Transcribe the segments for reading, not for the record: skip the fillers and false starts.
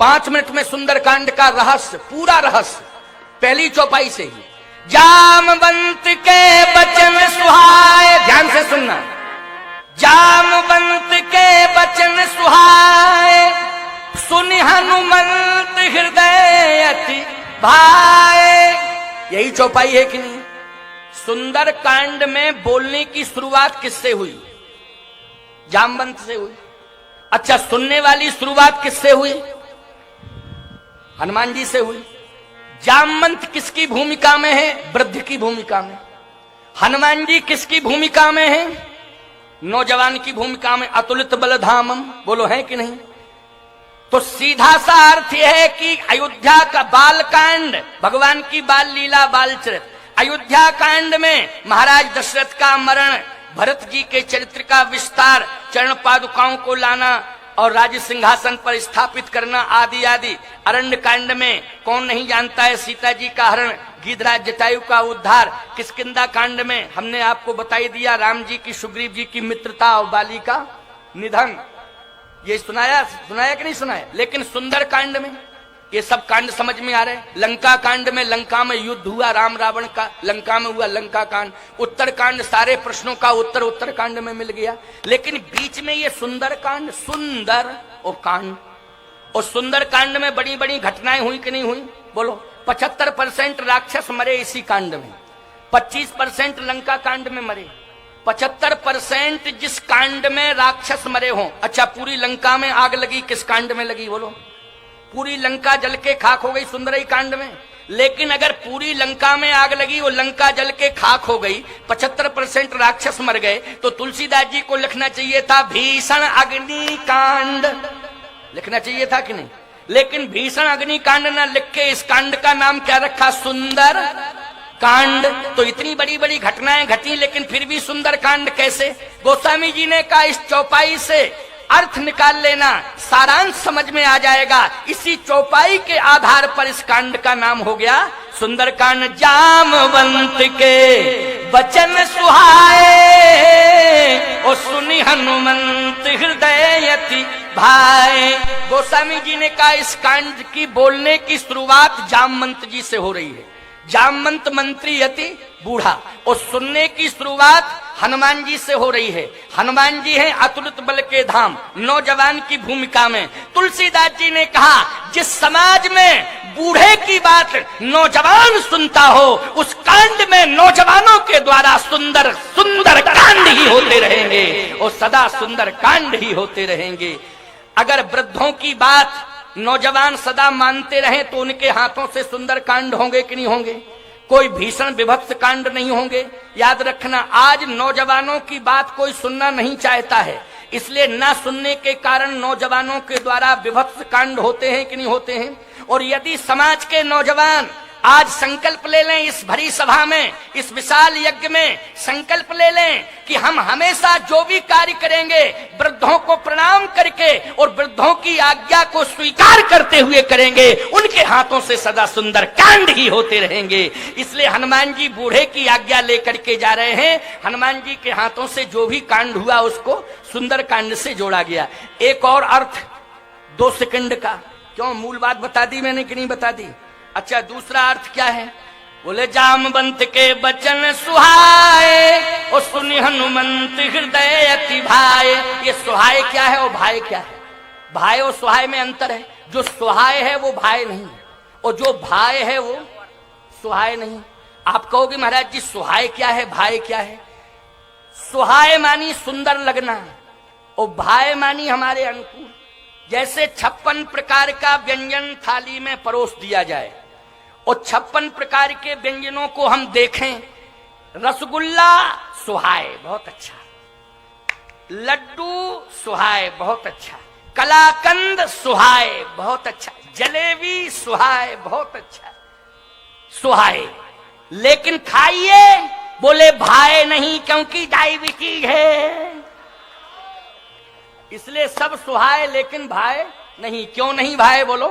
5 minute में सुंदरकांड का रहस्य, पूरा रहस्य पहली चौपाई से ही। जामवंत के बचन सुहाए, ध्यान से सुनना, जामवंत के बचन सुहाए, सुनि हनुमंत हृदय अति भाए। यही चौपाई है कि नहीं? सुंदर कांड में बोलने की शुरुआत किससे हुई? जामवंत से हुई। अच्छा, सुनने वाली शुरुआत किससे हुई? हनुमान जी से हुई। जामवंत किसकी भूमिका में है? वृद्ध की भूमिका में। हनुमान जी किसकी भूमिका में है? नौजवान की भूमिका में। अतुलित बलधामम, बोलो है कि नहीं? तो सीधा सा अर्थ यह है कि अयोध्या का बालकांड, भगवान की बाल लीला, बालचरित, अयोध्या कांड में महाराज दशरथ का मरण, भरत जी के चरित्र का विस्तार, चरण पादुकाओं को लाना और राज सिंहासन पर स्थापित करना आदि आदि। अरण्य कांड में कौन नहीं जानता है सीता जी का हरण, गिद्धराज जटायु का उद्धार। किष्किंधा कांड में हमने आपको बताई दिया राम जी की सुग्रीव जी की मित्रता और बाली का निधन। ये सुनाया कि नहीं सुनाया? लेकिन सुंदर कांड में ये सब कांड समझ में आ रहे हैं। लंका कांड में लंका में युद्ध हुआ राम रावण का, लंका में हुआ लंका कांड। उत्तर कांड सारे प्रश्नों का उत्तर उत्तर कांड में मिल गया। लेकिन बीच में ये सुंदर कांड, सुंदर और कांड, और सुंदर कांड में बड़ी बड़ी घटनाएं हुई कि नहीं हुई? बोलो। 75% राक्षस मरे इसी कांड में, 25% लंका कांड में मरे। 75% जिस कांड में राक्षस मरे हों। अच्छा, पूरी लंका में आग लगी, किस कांड में लगी? बोलो। पूरी लंका जल के खाक हो गई सुंदरई कांड में। लेकिन अगर पूरी लंका में आग लगी और लंका जल के खाक हो गई, 75% राक्षस मर गए, तो तुलसीदास जी को लिखना चाहिए था भीषण अग्नि कांड, लिखना चाहिए था कि नहीं? लेकिन भीषण अग्नि कांड ना लिख के इस कांड का नाम क्या रखा? सुंदर कांड। तो इतनी बड़ी बड़ी घटनाएं घटी, लेकिन फिर भी सुंदर कांड कैसे? गोस्वामी जी ने कहा इस चौपाई से अर्थ निकाल लेना, सारांश समझ में आ जाएगा। इसी चौपाई के आधार पर इस कांड का नाम हो गया सुंदर कांड। जामवंत के बचन सुहाए, और सुनि हनुमंत हृदय अति भाए। गोस्वामी जी ने कहा इस कांड की बोलने की शुरुआत जामवंत जी से हो रही है। जामवंत मंत्री अति बूढ़ा, और सुनने की शुरुआत हनुमान जी से हो रही है। हनुमान जी हैं अतुलित बल के धाम, नौजवान की भूमिका में। तुलसीदास जी ने कहा जिस समाज में बूढ़े की बात नौजवान सुनता हो, उस कांड में नौजवानों के द्वारा सुंदर सुंदर कांड ही होते रहेंगे, और सदा सुंदर कांड ही होते रहेंगे। अगर वृद्धों की बात नौजवान सदा मानते रहे तो उनके हाथों से सुंदर कांड होंगे कि नहीं होंगे? कोई भीषण विभत्स कांड नहीं होंगे। याद रखना, आज नौजवानों की बात कोई सुनना नहीं चाहता है, इसलिए ना सुनने के कारण नौजवानों के द्वारा विभत्स कांड होते हैं कि नहीं होते हैं। और यदि समाज के नौजवान आज संकल्प ले लें, इस भरी सभा में, इस विशाल यज्ञ में संकल्प ले लें कि हम हमेशा जो भी कार्य करेंगे वृद्धों को प्रणाम करके और वृद्धों की आज्ञा को स्वीकार करते हुए करेंगे, उनके हाथों से सदा सुंदर कांड ही होते रहेंगे। इसलिए हनुमान जी बूढ़े की आज्ञा लेकर के जा रहे हैं। हनुमान जी के हाथों से जो भी कांड हुआ उसको सुंदर कांड से जोड़ा गया। एक और अर्थ 2 सेकंड का, क्यों मूल बात बता दी मैंने कि नहीं बता दी? अच्छा, दूसरा अर्थ क्या है? बोले जामवंत के बचन सुहाए, और सुनि हनुमंत हृदय अति भाए। ये सुहाए क्या है और भाई क्या है? भाई और सुहाए में अंतर है। जो सुहाए है वो भाई नहीं, और जो भाई है वो सुहाए नहीं। आप कहोगे महाराज जी सुहाए क्या है, भाई क्या है? सुहाए मानी सुंदर लगना, और भाई मानी हमारे अनुकूल। जैसे 56 प्रकार का व्यंजन थाली में परोस दिया जाए, और 56 प्रकार के व्यंजनों को हम देखें। रसगुल्ला सुहाए, बहुत अच्छा। लड्डू सुहाए, बहुत अच्छा। कलाकंद सुहाए, बहुत अच्छा। जलेबी सुहाए, बहुत अच्छा। सुहाए, लेकिन खाइए, बोले भाई नहीं, क्योंकि डायबिटीज है। इसलिए सब सुहाए लेकिन भाई नहीं। क्यों नहीं भाई? बोलो।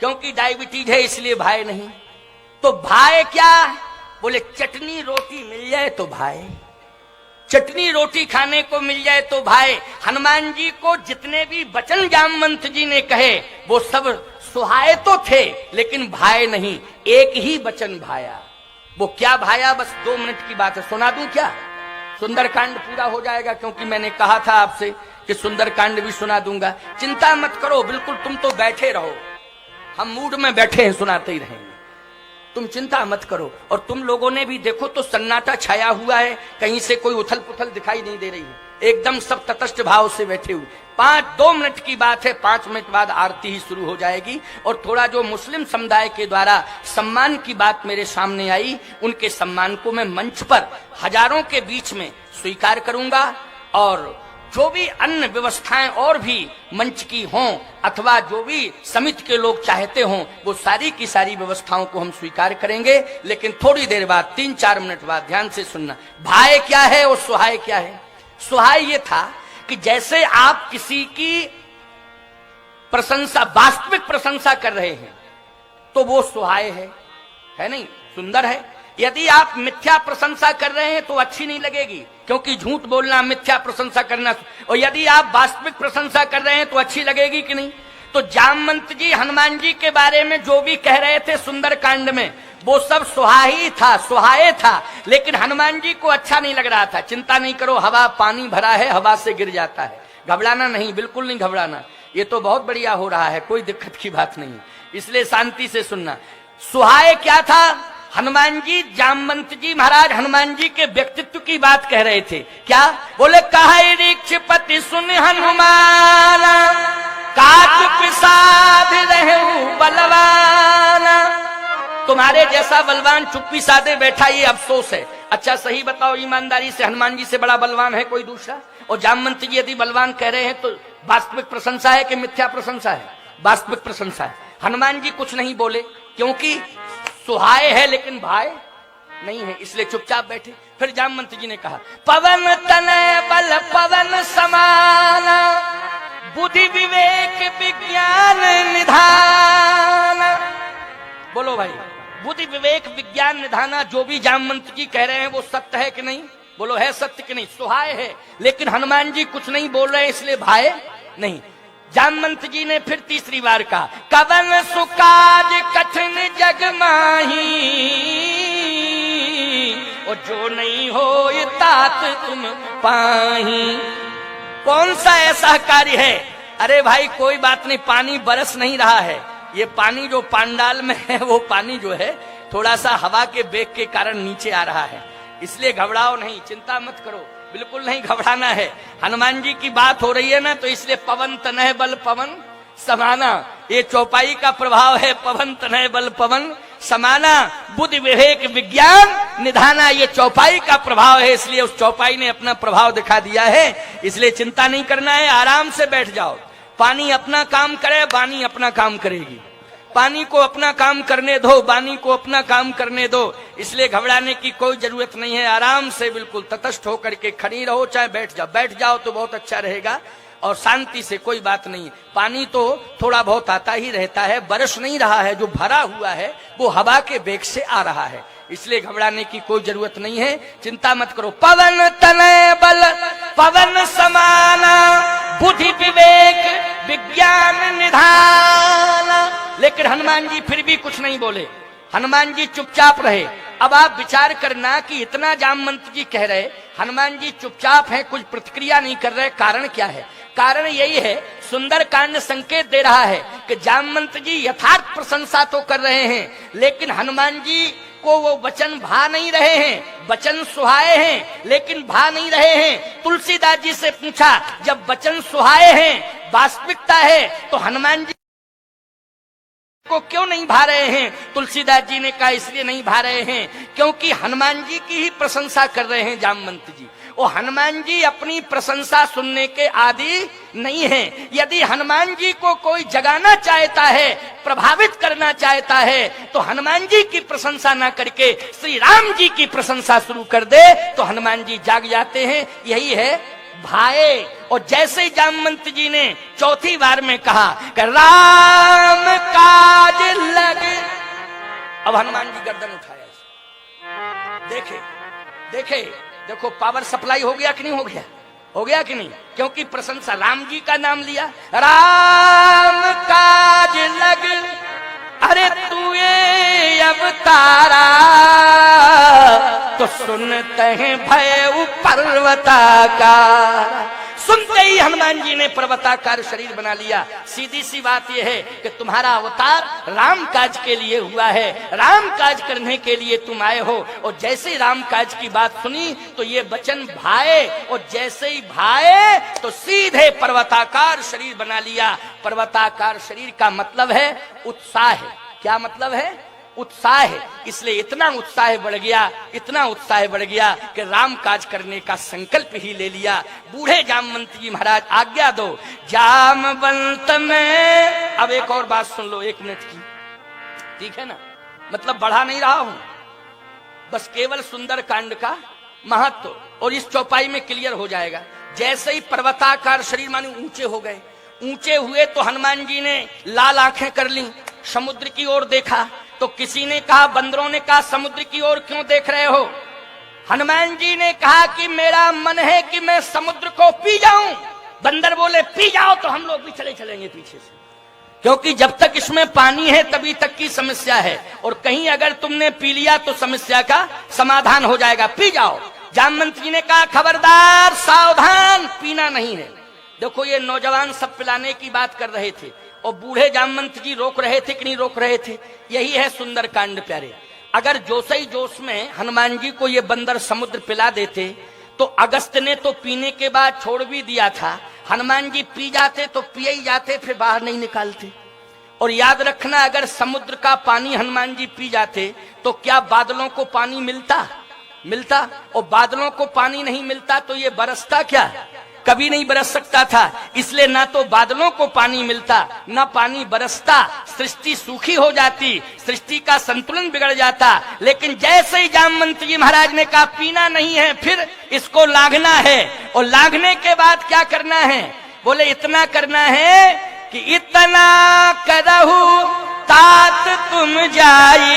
क्योंकि डायबिटीज है इसलिए भाई नहीं। तो भाई क्या? बोले चटनी रोटी मिल जाए तो भाई, चटनी रोटी खाने को मिल जाए तो भाई। हनुमान जी को जितने भी वचन जामवंत जी ने कहे वो सब सुहाए तो थे लेकिन भाए नहीं, एक ही वचन भाया। वो क्या भाया, बस 2 मिनट की बात है, सुना दूं क्या? सुंदरकांड पूरा हो जाएगा, क्योंकि मैंने कहा था आपसे कि सुंदरकांड भी सुना दूंगा। चिंता मत करो, बिल्कुल तुम तो बैठे रहो, हम मूड में बैठे हैं, सुनाते ही रहेंगे, तुम चिंता मत करो। और तुम लोगों ने भी देखो तो सन्नाटा छाया हुआ है, कहीं से कोई उथल पुथल दिखाई नहीं दे रही है, एकदम सब तटस्थ भाव से बैठे हुए। 2 मिनट की बात है, 5 मिनट बाद आरती ही शुरू हो जाएगी। और थोड़ा जो मुस्लिम समुदाय के द्वारा सम्मान की बात मेरे सामने आई, उनके सम्मान को मैं मंच पर हजारों के बीच में स्वीकार करूंगा। और जो भी अन्य व्यवस्थाएं और भी मंच की हों अथवा जो भी समिति के लोग चाहते हों, वो सारी की सारी व्यवस्थाओं को हम स्वीकार करेंगे। लेकिन थोड़ी देर बाद, 3-4 मिनट बाद ध्यान से सुनना, भाए क्या है और सुहाए क्या है। सुहाए ये था कि जैसे आप किसी की प्रशंसा, वास्तविक प्रशंसा कर रहे हैं तो वो सुहाए है नहीं, सुंदर है। यदि आप मिथ्या प्रशंसा कर रहे हैं तो अच्छी नहीं लगेगी, क्योंकि झूठ बोलना, मिथ्या प्रशंसा करना। और यदि आप वास्तविक प्रशंसा कर रहे हैं तो अच्छी लगेगी कि नहीं। तो जामवंत जी हनुमान जी के बारे में जो भी कह रहे थे सुंदरकांड में, वो सब सुहाई था, सुहाए था, लेकिन हनुमान जी को अच्छा नहीं लग रहा था। चिंता नहीं करो, हवा पानी भरा है, हवा से गिर जाता है, घबराना नहीं, बिल्कुल नहीं घबराना, ये तो बहुत बढ़िया हो रहा है, कोई दिक्कत की बात नहीं, इसलिए शांति से सुनना। सुहाए क्या था, हनुमान जी, जामवंत जी महाराज हनुमान जी के व्यक्तित्व की बात कह रहे थे। क्या बोले, कहे ऋक्षपति सुन हनुमान, काज पिसाद रहु बलवाना। तुम्हारे जैसा बलवान चुप्पी साधे बैठा, ये अफसोस है। अच्छा सही बताओ ईमानदारी से, हनुमान जी से बड़ा बलवान है कोई दूसरा? और जामवंत जी यदि बलवान कह रहे हैं तो वास्तविक प्रशंसा है कि मिथ्या प्रशंसा है? वास्तविक प्रशंसा है। हनुमान जी कुछ नहीं बोले, क्योंकि सुहाए है लेकिन भाई नहीं है, इसलिए चुपचाप बैठे। फिर जामवंत जी ने कहा, पवन तनय बल पवन समाना, बुद्धि विवेक विज्ञान निधान। बोलो भाई, बुद्धि विवेक विज्ञान निधाना, जो भी जामवंत जी कह रहे हैं वो सत्य है कि नहीं? बोलो है सत्य कि नहीं? सुहाए है, लेकिन हनुमान जी कुछ नहीं बोल रहे, इसलिए भाई नहीं। जामवंत जी ने फिर तीसरी बार कहा, कवन सुकाज कठिन जग माही, और जो नहीं हो तात तुम पाही। कौन सा ऐसा कार्य है? अरे भाई कोई बात नहीं, पानी बरस नहीं रहा है, ये पानी जो पांडाल में है वो पानी जो है थोड़ा सा हवा के वेग के कारण नीचे आ रहा है, इसलिए घबराओ नहीं, चिंता मत करो, बिल्कुल नहीं घबराना है। हनुमान जी की बात हो रही है ना, तो इसलिए पवन तनय बल पवन समाना, ये चौपाई का प्रभाव है। पवन तनय बल पवन समाना, बुद्धि विवेक विज्ञान निधाना, ये चौपाई का प्रभाव है, इसलिए उस चौपाई ने अपना प्रभाव दिखा दिया है। इसलिए चिंता नहीं करना है, आराम से बैठ जाओ। पानी अपना काम करे, वाणी अपना काम करेगी। पानी को अपना काम करने दो, वाणी को अपना काम करने दो, इसलिए घबराने की कोई जरूरत नहीं है। आराम से बिल्कुल तटस्थ होकर के खड़ी रहो, चाहे बैठ जाओ तो बहुत अच्छा रहेगा, और शांति से, कोई बात नहीं। पानी तो थोड़ा बहुत आता ही रहता है, बरस नहीं रहा है, जो भरा हुआ है वो हवा के वेग से आ रहा है, इसलिए घबराने की कोई जरूरत नहीं है, चिंता मत करो। पवन तनय बल पवन समाना, बुद्धि विवेक विज्ञान निधाना। लेकिन हनुमान जी फिर भी कुछ नहीं बोले, हनुमान जी चुपचाप रहे। अब आप विचार करना कि इतना जामवंत जी कह रहे, हनुमान जी चुपचाप हैं, कुछ प्रतिक्रिया नहीं कर रहे, कारण क्या है? कारण यही है, सुंदरकांड संकेत दे रहा है कि जामवंत जी यथार्थ प्रशंसा तो कर रहे हैं, लेकिन हनुमान जी को वो वचन भा नहीं रहे हैं। वचन सुहाए हैं लेकिन भा नहीं रहे हैं। तुलसीदास जी से पूछा, जब वचन सुहाए हैं, वास्तविकता है, तो हनुमान जी को क्यों नहीं भा रहे हैं? तुलसीदास जी ने कहा, इसलिए नहीं भा रहे हैं क्योंकि हनुमान जी की ही प्रशंसा कर रहे हैं जामवंत जी। और हनुमान जी अपनी प्रशंसा सुनने के आदि नहीं हैं। यदि हनुमान जी को कोई जगाना चाहता है, प्रभावित करना चाहता है, तो हनुमान जी की प्रशंसा ना करके श्री राम जी की प्रशंसा शुरू कर दे तो हनुमान जी जाग जाते हैं। यही है भाए। और जैसे ही जामवंत जी ने चौथी बार में कहा कि राम काज लगे, अब हनुमान जी गर्दन उठाया, देखे देखो पावर सप्लाई हो गया कि नहीं हो गया? हो गया कि नहीं? क्योंकि प्रशंसा, राम जी का नाम लिया, राम काज लग अवतारा, तो सुनते हैं भय पर्वताकार। सुनते ही हनुमान जी ने पर्वताकार शरीर बना लिया। सीधी सी बात यह है कि तुम्हारा अवतार राम काज के लिए हुआ है, राम काज करने के लिए तुम आए हो। और जैसे ही राम काज की बात सुनी तो ये वचन भाए, और जैसे ही भाए तो सीधे पर्वताकार शरीर बना लिया। पर्वताकार शरीर का मतलब है उत्साह है। क्या मतलब है? उत्साह है। इसलिए इतना उत्साह बढ़ गया, इतना उत्साह बढ़ गया कि राम काज करने का संकल्प ही ले लिया। बूढ़े जामवंत जी महाराज आज्ञा दो जामवंत में। अब एक और बात सुन लो 1 मिनट की, ठीक है ना? मतलब बढ़ा नहीं रहा हूं, बस केवल सुंदर कांड का महत्व और इस चौपाई में क्लियर हो जाएगा। जैसे ही पर्वताकार शरीर माने ऊंचे हो गए, ऊंचे हुए तो हनुमान जी ने लाल आंखें कर ली, समुद्र की ओर देखा। तो किसी ने कहा, बंदरों ने कहा, समुद्र की ओर क्यों देख रहे हो? हनुमान जी ने कहा कि मेरा मन है कि मैं समुद्र को पी जाऊं। बंदर बोले पी जाओ तो हम लोग भी चले चलेंगे पीछे से, क्योंकि जब तक इसमें पानी है तभी तक की समस्या है, और कहीं अगर तुमने पी लिया तो समस्या का समाधान हो जाएगा, पी जाओ। जामवंत जी ने कहा खबरदार, सावधान, पीना नहीं है। देखो ये नौजवान सब पिलाने की बात कर रहे थे और बूढ़े जामवंत जी रोक रहे थे कि नहीं रोक रहे थे? यही है सुंदर कांड प्यारे। अगर जोश ही जोश में हनुमान जी को ये बंदर समुद्र पिला देते तो अगस्त ने तो पीने के बाद छोड़ भी दिया था, हनुमान जी पी जाते तो पिए ही जाते, फिर बाहर नहीं निकालते। और याद रखना, अगर समुद्र का पानी हनुमान जी पी जाते तो क्या बादलों को पानी मिलता? और बादलों को पानी नहीं मिलता तो ये बरसता क्या? कभी नहीं बरस सकता था। इसलिए ना तो बादलों को पानी मिलता, ना पानी बरसता, सृष्टि सूखी हो जाती, सृष्टि का संतुलन बिगड़ जाता। लेकिन जैसे ही जामवंत जी महाराज ने कहा पीना नहीं है, फिर इसको लांघना है। और लांघने के बाद क्या करना है? बोले इतना करना है कि इतना करहु तात तुम जाई,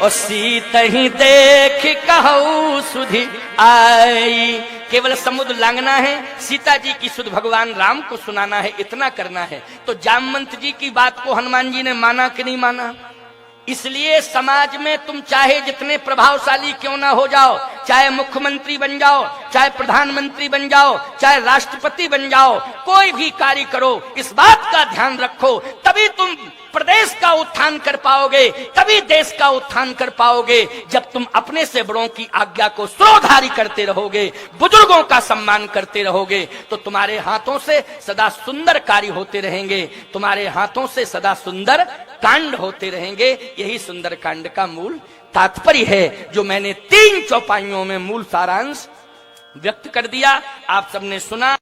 और सीत ही देख कहू सुधि आई। केवल समुद्र लांघना है, सीता जी की सुध भगवान राम को सुनाना है, इतना करना है। तो जामवंत जी की बात को हनुमान जी ने माना कि नहीं माना? इसलिए समाज में तुम चाहे जितने प्रभावशाली क्यों ना हो जाओ, चाहे मुख्यमंत्री बन जाओ, चाहे प्रधानमंत्री बन जाओ, चाहे राष्ट्रपति बन जाओ, कोई भी कार्य करो, इस बात का ध्यान रखो, तभी तुम प्रदेश का उत्थान कर पाओगे, तभी देश का उत्थान कर पाओगे, जब तुम अपने से बड़ों की आज्ञा को सुधारी करते रहोगे, बुजुर्गों का सम्मान करते रहोगे, तो तुम्हारे हाथों से सदा सुंदर कार्य होते रहेंगे, तुम्हारे हाथों से सदा सुंदर कांड होते रहेंगे। यही सुंदर कांड का मूल तात्पर्य है, जो मैंने 3 चौपाइयों में मूल सारांश व्यक्त कर दिया, आप सबने सुना।